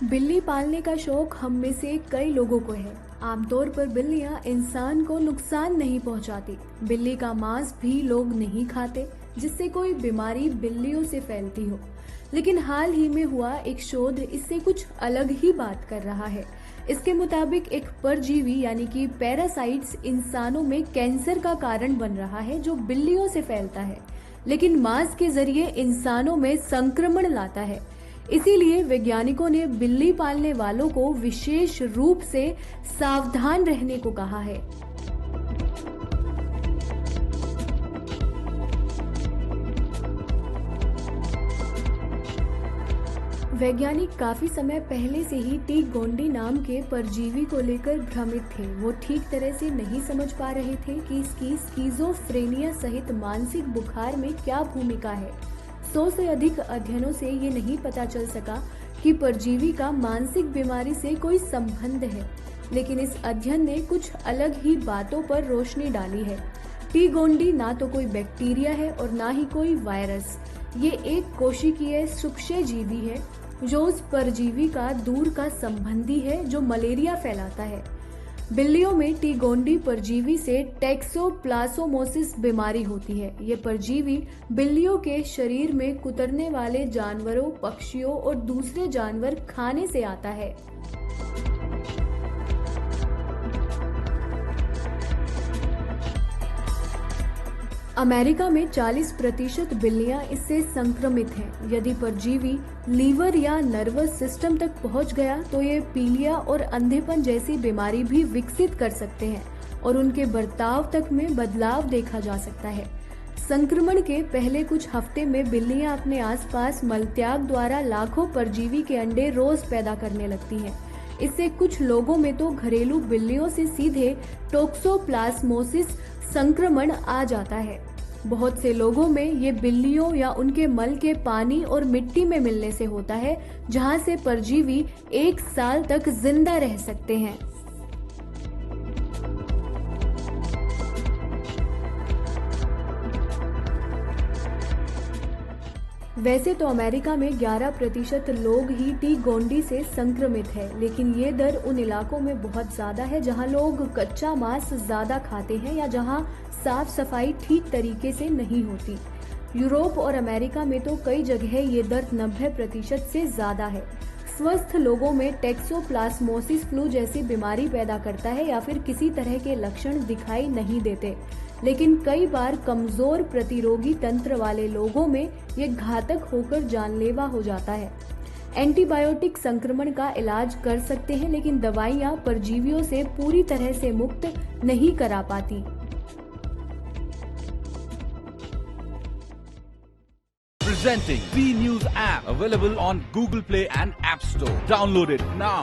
बिल्ली पालने का शौक हम में से कई लोगों को है। आमतौर पर बिल्लियां इंसान को नुकसान नहीं पहुंचाती। बिल्ली का मांस भी लोग नहीं खाते, जिससे कोई बीमारी बिल्लियों से फैलती हो। लेकिन हाल ही में हुआ एक शोध इससे कुछ अलग ही बात कर रहा है। इसके मुताबिक एक परजीवी यानी कि पैरासाइट्स इंसानों में कैंसर का कारण बन रहा है, जो बिल्लियों से फैलता है लेकिन मांस के जरिए इंसानों में संक्रमण लाता है। इसीलिए वैज्ञानिकों ने बिल्ली पालने वालों को विशेष रूप से सावधान रहने को कहा है। वैज्ञानिक काफी समय पहले से ही टी गोंडी नाम के परजीवी को लेकर भ्रमित थे। वो ठीक तरह से नहीं समझ पा रहे थे कि इसकी स्किज़ोफ्रेनिया सहित मानसिक बुखार में क्या भूमिका है। 100 से अधिक अध्ययनों से ये नहीं पता चल सका कि परजीवी का मानसिक बीमारी से कोई संबंध है, लेकिन इस अध्ययन ने कुछ अलग ही बातों पर रोशनी डाली है। टी गोंडी ना तो कोई बैक्टीरिया है और ना ही कोई वायरस। ये एक कोशिकीय सूक्ष्मजीवी है जो उस परजीवी का दूर का संबंधी है जो मलेरिया फैलाता है। बिल्लियों में टी गोंडी परजीवी से टैक्सोप्लाज्मोसिस बीमारी होती है। ये परजीवी बिल्लियों के शरीर में कुतरने वाले जानवरों, पक्षियों और दूसरे जानवर खाने से आता है। अमेरिका में 40% बिल्लियां इससे संक्रमित हैं। यदि परजीवी लीवर या नर्वस सिस्टम तक पहुंच गया तो ये पीलिया और अंधेपन जैसी बीमारी भी विकसित कर सकते हैं और उनके बर्ताव तक में बदलाव देखा जा सकता है। संक्रमण के पहले कुछ हफ्ते में बिल्लियां अपने आसपास मलत्याग द्वारा लाखों परजीवी के अंडे रोज पैदा करने लगती हैं। इससे कुछ लोगों में तो घरेलू बिल्लियों से सीधे टोक्सोप्लाज्मोसिस संक्रमण आ जाता है। बहुत से लोगों में ये बिल्लियों या उनके मल के पानी और मिट्टी में मिलने से होता है, जहां से परजीवी 1 साल तक जिंदा रह सकते हैं। वैसे तो अमेरिका में 11% लोग ही टी गोंडी से संक्रमित है, लेकिन ये दर उन इलाकों में बहुत ज्यादा है जहां लोग कच्चा मांस ज्यादा खाते हैं या जहां साफ सफाई ठीक तरीके से नहीं होती। यूरोप और अमेरिका में तो कई जगह ये दर 90% से ज्यादा है। स्वस्थ लोगों में टैक्सोप्लाज्मोसिस फ्लू जैसी बीमारी पैदा करता है या फिर किसी तरह के लक्षण दिखाई नहीं देते, लेकिन कई बार कमजोर प्रतिरोधी तंत्र वाले लोगों में ये घातक होकर जानलेवा हो जाता है। एंटीबायोटिक संक्रमण का इलाज कर सकते हैं, लेकिन दवाइयां परजीवियों से पूरी तरह से मुक्त नहीं करा पाती। Presenting V News app, available on Google Play and App Store. Download it now.